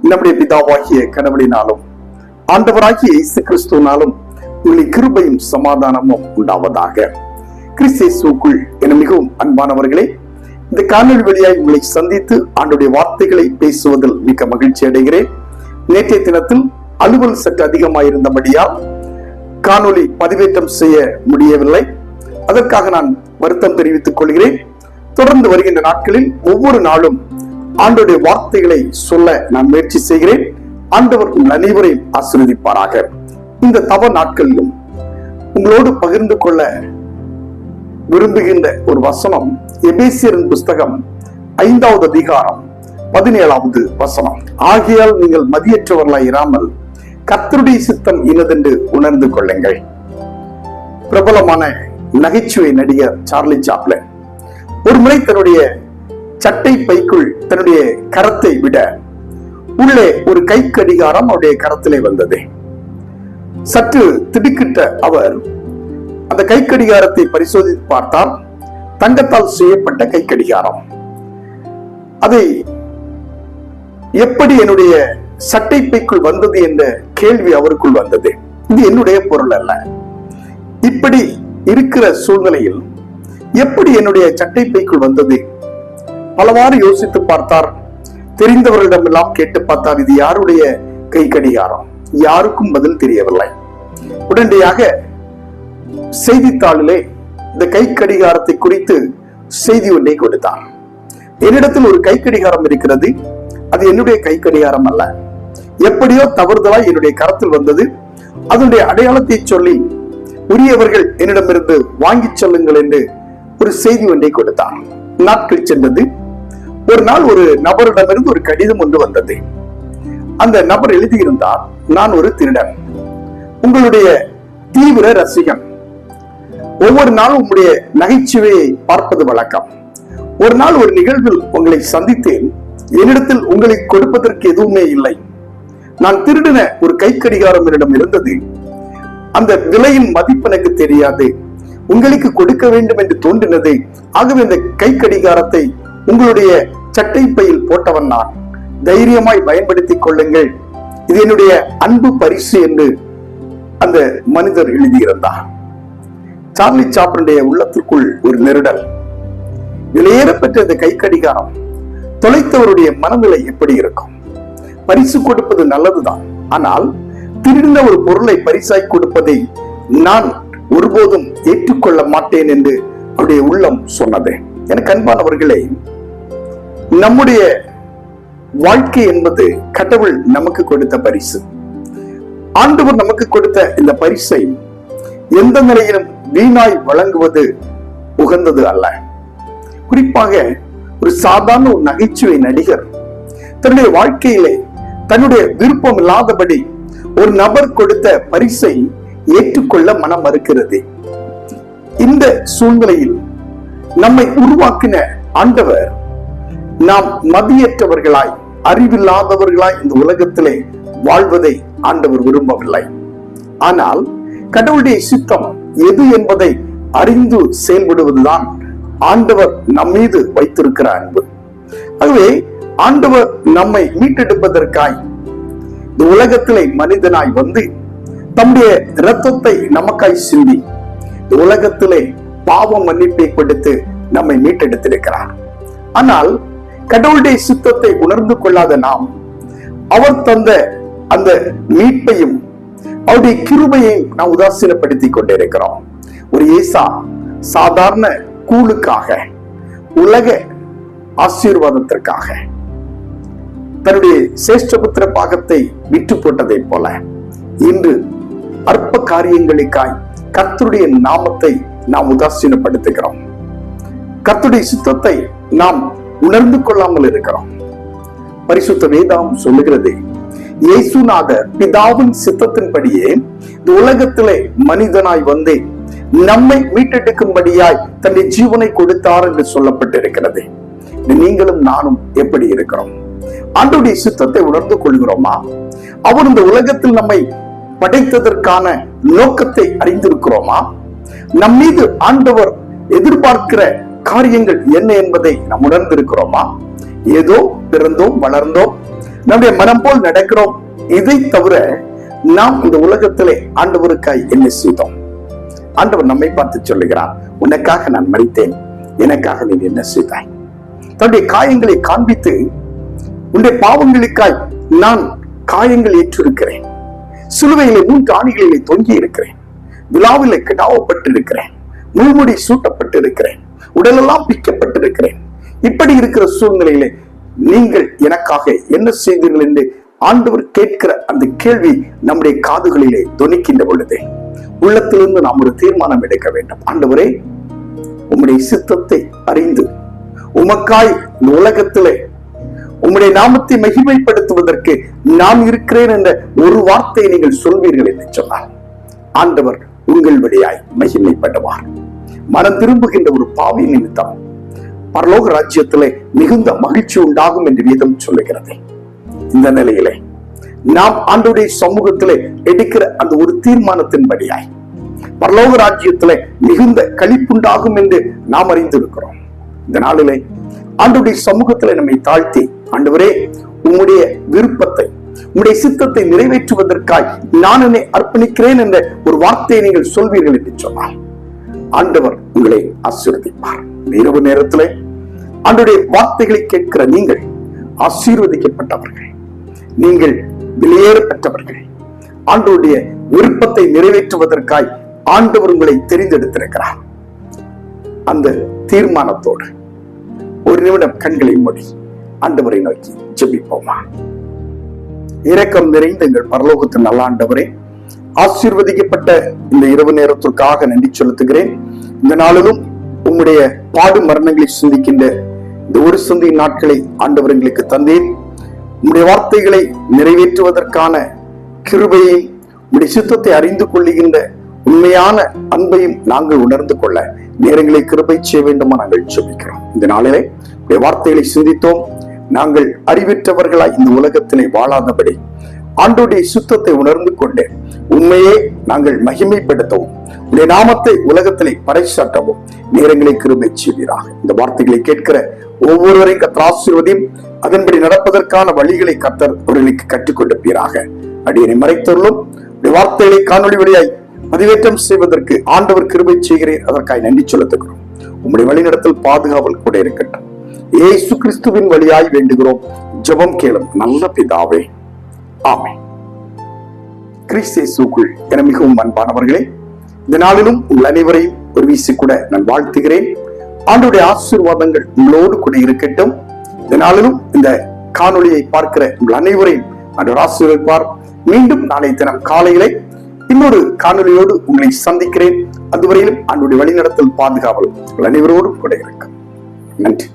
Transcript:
நம்முடைய பிதாவாகிய கடவுளினாலும் ஆண்டவராகிய இயேசு கிறிஸ்துவினாலும் உங்களின் கிருபையும் சமாதானமும் உண்டாவதாக. கிறிஸ்துவுக்குள் என மிகவும் அன்பானவர்களே, இந்த காணொலி வழியாய் உங்களை சந்தித்து ஆண்டுடைய வார்த்தைகளை பேசுவதில் மிக மகிழ்ச்சி அடைகிறேன். நேற்றைய தினத்தில் அலுவல் சற்று அதிகமாயிருந்தபடியால் காணொலி பதிவேற்றம் செய்ய முடியவில்லை. அதற்காக நான் வருத்தம் தெரிவித்துக் கொள்கிறேன். தொடர்ந்து வருகின்ற நாட்களில் ஒவ்வொரு நாளும் ஆண்டவருடைய வார்த்தைகளை சொல்ல நான் முயற்சி செய்கிறேன். ஆண்டவர் உங்கள் அனைவரையும் ஆசீர்வதிப்பாராக. இந்த தவ நாட்களிலும் உங்களோடு பகிர்ந்து கொள்ள விரும்புகின்ற ஒரு வசனம் எபேசியரின் புஸ்தகம் 5வது அதிகாரம் 17வது வசனம். ஆகையால் நீங்கள் மதியற்றவர்களாய் இராமல் கர்த்தருடைய சித்தம் இன்னதென்று உணர்ந்து கொள்ளுங்கள். பிரபலமான நகைச்சுவை நடிகர் சார்லி சாப்ளின் ஒரு முறை தன்னுடைய சட்டை பைக்குள் தன்னுடைய கரத்தை விட உள்ளே ஒரு கை கடிகாரம் அவருடைய கரத்திலே வந்தது. சற்று திடுக்கிட்ட அவர் அந்த கை கடிகாரத்தை பரிசோதித்து பார்த்தால் தங்கத்தால் செய்யப்பட்ட கை கடிகாரம். அதை எப்படி என்னுடைய சட்டை பைக்குள் வந்தது என்ற கேள்வி அவருக்குள் வந்தது. இது என்னுடைய பொருள் அல்ல. இப்படி இருக்கிற சூழ்நிலையில் எப்படி என்னுடைய சட்டை பைக்குள் வந்தது? பலவாறு யோசித்து பார்த்தார். தெரிந்தவர்களிடமெல்லாம் கேட்டு பார்த்தார், இது யாருடைய கை கடிகாரம்? யாருக்கும் பதில் தெரியவில்லை. உடனடியாக செய்தித்தாளிலே இந்த கை கடிகாரத்தை குறித்து செய்தி ஒன்றை கொடுத்தார். என்னிடத்தில் ஒரு கை கடிகாரம் இருக்கிறது, அது என்னுடைய கை கடிகாரம் அல்ல, எப்படியோ தவறுதலாய் என்னுடைய கரத்தில் வந்தது. அதனுடைய அடையாளத்தை சொல்லி உரியவர்கள் என்னிடமிருந்து வாங்கி செல்லுங்கள் என்று ஒரு செய்தி ஒன்றை கொடுத்தார். நாட்கள் சென்றது. ஒரு நாள் ஒரு நபரிடமிருந்து ஒரு கடிதம் ஒன்று வந்தது. அந்த நபர் எழுதியிருந்தார், நான் ஒரு திருடன், உங்களுடைய தீவிர ரசிகன், ஒவ்வொரு நாளும் உங்களுடைய நகைச்சுவையை பார்ப்பது வழக்கம். ஒரு நாள் ஒரு நிகழ்வில் உங்களை சந்தித்தேன், என்னிடத்தில் உங்களை கொடுப்பதற்கு எதுவுமே இல்லை. நான் திருடின ஒரு கை கடிகாரம் என்னிடம் இருந்தது. அந்த விலையின் மதிப்பு எனக்கு தெரியாது, உங்களுக்கு கொடுக்க வேண்டும் என்று தோன்றினது. ஆகவே இந்த கை கடிகாரத்தை உங்களுடைய சட்டை பையில் போட்டவன் நான், தைரியமாய் பயன்படுத்திக் கொள்ளுங்கள், இது என்னுடைய அன்பு பரிசு என்று அந்த மனிதர் எழுதியிருந்தார். சார்லி சாப்ளினுடைய உள்ளத்திற்குள் ஒரு நெருடல். விலையேறப்பெற்ற இந்த கை கடிகாரம் தொலைத்தவருடைய மனநிலை எப்படி இருக்கும்? பரிசு கொடுப்பது நல்லதுதான், ஆனால் திருடின ஒரு பொருளை பரிசாய் கொடுப்பதை நான் ஒருபோதும் ஏற்றுக்கொள்ள மாட்டேன் என்று அவருடைய உள்ளம் சொன்னது. எனக்கு அன்பானவர்களே, நம்முடைய வாழ்க்கை என்பது கடவுள் நமக்கு கொடுத்த பரிசு. ஆண்டவர் நமக்கு கொடுத்த இந்த பரிசை எந்த நிலையிலும் வீணாய் வழங்குவது உகந்தது அல்ல. குறிப்பாக ஒரு சாதாரண ஒரு நகைச்சுவை நடிகர் தன்னுடைய வாழ்க்கையிலே தன்னுடைய விருப்பம் இல்லாதபடி ஒரு நபர் கொடுத்த பரிசை ஏற்றுக்கொள்ள மனம் மறுக்கிறது. இந்த சூழ்நிலையில் நம்மை உருவாக்கின ஆண்டவர் நாம் மதியற்றவர்களாய் அறிவில்லாதவர்களாய் இந்த உலகத்திலே வாழ்வதை ஆண்டவர் விரும்பவில்லை. ஆனால் கடவுளுடைய சித்தம் எது என்பதை அறிந்து செயல்படுவதுதான் ஆண்டவர் நம் மீது வைத்திருக்கிற அன்பு. ஆகவே ஆண்டவர் நம்மை மீட்டெடுப்பதற்காய் இந்த உலகத்திலே மனிதனாய் வந்து தம்முடைய இரத்தத்தை நமக்காய் சிந்தி இந்த உலகத்திலே பாவ மன்னிப்பை கொடுத்து நம்மை மீட்டெடுத்திருக்கிறார். ஆனால் கடவுளுடைய சித்தத்தை உணர்ந்து கொள்ளாத நாம் அவர் தந்த அந்த மீட்பையும் அவருடைய கிருபையையும் நாம் உதாசீனப்படுத்திக் கொண்டிருக்கிறோம். ஒரு ஏசா சாதாரண கூழுக்காக, உலக ஆசீர்வாதத்திற்காக தன்னுடைய சேஷ்டபுத்திர பாகத்தை விற்று போட்டதை போல இன்று அற்ப காரியங்களுக்காய் கர்த்தருடைய நாமத்தை நாம் உதாசீனப்படுத்துகிறோம். கர்த்தருடைய சித்தத்தை நாம் உணர்ந்து கொள்ளாமல் இருக்கிறோம். பரிசுத்த வேதம் சொல்லுகிறது, இயேசுநாதர் பிதாவின் சித்தத்தின்படியே இந்த உலகத்திலே மனிதனாய் வந்து நம்மை மீட்டெடுக்கும்படியாய் தன்னுடைய ஜீவனை கொடுத்தார் என்று சொல்லப்பட்டிருக்கிறது. நீங்களும் நானும் எப்படி இருக்கிறோம்? ஆண்டவருடைய சித்தத்தை உணர்ந்து கொள்கிறோமா? அவர் இந்த உலகத்தில் நம்மை படைத்ததற்கான நோக்கத்தை அறிந்திருக்கிறோமா? நம் மீது ஆண்டவர் எதிர்பார்க்கிற காரியங்கள் என்ன என்பதை நாம் உணர்ந்திருக்கிறோமா? ஏதோ பிறந்தோம், வளர்ந்தோம், நம்முடைய மனம் போல் நடக்கிறோம். இதை தவிர நாம் இந்த உலகத்திலே ஆண்டவருக்காய் என்ன செய்தோம்? ஆண்டவர் நம்மை பார்த்து சொல்லுகிறார், உனக்காக நான் மரித்தேன், எனக்காக நீ என்ன செய்தாய்? தன்னுடைய காயங்களை காண்பித்து, உன்னுடைய பாவங்களுக்காய் நான் காயங்கள் ஏற்றிருக்கிறேன், சிலுவையிலே 3 ஆணிகளிலே தொங்கி இருக்கிறேன், விழாவிலே கிடாவப்பட்டு இருக்கிறேன், முள்முடி சூட்டப்பட்டு இருக்கிறேன், உடலெல்லாம் பிக்கப்பட்டிருக்கிறேன். இப்படி இருக்கிற சூழ்நிலையிலே நீங்கள் எனக்காக என்ன செய்தீர்கள் என்று ஆண்டவர் கேட்கிற அந்த கேள்வி நம்முடைய காதுகளிலே தொனிக்கின்ற பொழுது உள்ளத்திலிருந்து நாம் ஒரு தீர்மானம் எடுக்க வேண்டும். ஆண்டவரே, உம்முடைய சித்தத்தை அறிந்து உமக்காய் இந்த உலகத்திலே உம்முடைய நாமத்தை மகிமைப்படுத்துவதற்கு நான் இருக்கிறேன் என்ற ஒரு வார்த்தையை நீங்கள் சொல்வீர்கள் என்று சொன்னார், ஆண்டவர் உங்கள் வழியாய் மகிமைப்படுவார். மனம் திரும்புகின்ற ஒரு பாவி நிமித்தம் பரலோக ராஜ்யத்திலே மிகுந்த மகிழ்ச்சி உண்டாகும் என்று வேதம் சொல்லுகிறது. இந்த நிலையிலே நாம் ஆண்டவருடைய சமூகத்திலே எடுக்கிற அந்த ஒரு தீர்மானத்தின்படியாய் பரலோக ராஜ்யத்திலே மிகுந்த களிப்புண்டாகும் என்று நாம் அறிந்திருக்கிறோம். இந்த நாளிலே ஆண்டவருடைய சமூகத்திலே நம்மை தாழ்த்தி, ஆண்டவரே, உம்முடைய விருப்பத்தை, உம்முடைய சித்தத்தை நிறைவேற்றுவதற்காய் நான் என்னை அர்ப்பணிக்கிறேன் என்ற ஒரு வார்த்தையை நீங்கள் சொல்வீர்கள் என்று சொன்னார், ஆண்டவர் உங்களை ஆசீர்வதிப்பார். இரவு நேரத்திலே ஆண்டவருடைய வார்த்தைகளை கேட்கிற நீங்கள் ஆசீர்வதிக்கப்பட்டவர்கள், நீங்கள் வெளியேற பெற்றவர்கள். ஆண்டவருடைய விருப்பத்தை நிறைவேற்றுவதற்காய் ஆண்டவர் உங்களை தெரிந்தெடுத்திருக்கிறார். அந்த தீர்மானத்தோடு ஒரு நிமிடம் கண்களை மூடி ஆண்டவரை நோக்கி ஜெபிப்போமா. இரக்கம் நிறைந்த எங்கள் பரலோகத்தின் நல்ல ஆண்டவரே, ஆசீர்வதிக்கப்பட்ட இந்த இரவு நேரத்திற்காக நன்றி செலுத்துகிறேன். இந்த நாளிலும் உம்முடைய பாடு மரணங்களை சிந்திக்கின்ற இந்த ஒரு சந்தை நாட்களை ஆண்டவர் எங்களுக்கு தந்தேன். உம்முடைய வார்த்தைகளை நிறைவேற்றுவதற்கான கிருபையையும் உம்முடைய சித்தத்தை அறிந்து கொள்ளுகின்ற உண்மையான அன்பையும் நாங்கள் உணர்ந்து கொள்ள நேரங்களை கிருபை செய்ய வேண்டுமா நாங்கள் ஜெபிக்கிறோம். இந்த நாளிலே உடைய வார்த்தைகளை சிந்தித்தோம். நாங்கள் அறிவற்றவர்களாய் இந்த உலகத்திலே வாழாதபடி ஆண்டவருடைய சுத்தத்தை உணர்ந்து கொண்டு உண்மையே நாங்கள் மகிமைப்படுத்தவும், உடைய நாமத்தை உலகத்திலே பறைசாட்டவும் நேரங்களை கிருபை செய்வீராக. இந்த வார்த்தைகளை கேட்கிற ஒவ்வொருவரையும் கர்த்தர் ஆசீர்வதியும், அதன்படி நடப்பதற்கான வழிகளை கர்த்தர் அவர்களுக்கு கற்றுக் கொடுப்பீராக. அடியனை மறைத்தருளும். வார்த்தைகளை காணொலி வழியாய் பதிவேற்றம் செய்வதற்கு ஆண்டவர் கிருபை செய்கிறேன். அதற்காக நன்றி செலுத்துகிறோம். உம்முடைய வழிநடத்தல் பாதுகாவல் கூட இருக்கட்டும். இயேசு கிறிஸ்துவின் வழியாய் வேண்டுகிறோம். ஜெபம் கேளும் நல்ல பிதாவே, ஆமென். கிறிஸ்து இயேசுக்குள் என மிகவும் அன்பானவர்களே, இந்த நாளிலும் உங்கள் அனைவரையும் ஒரு வீசி கூட நான் வாழ்த்துகிறேன். ஆண்டவருடைய ஆசீர்வாதங்கள் உங்களோடு கூட இருக்கட்டும். இந்த நாளிலும் இந்த காணொளியை பார்க்கிற உங்கள் அனைவரையும் ஆண்டவர் ஆசீர்வதிப்பார். மீண்டும் நாளை தினம் காலையிலே இன்னொரு காணொலியோடு உங்களை சந்திக்கிறேன். அதுவரையிலும் ஆண்டவருடைய வழிநடத்தல் பாதுகாவல் உங்கள் அனைவரோடும் கூட இருக்கும். நன்றி.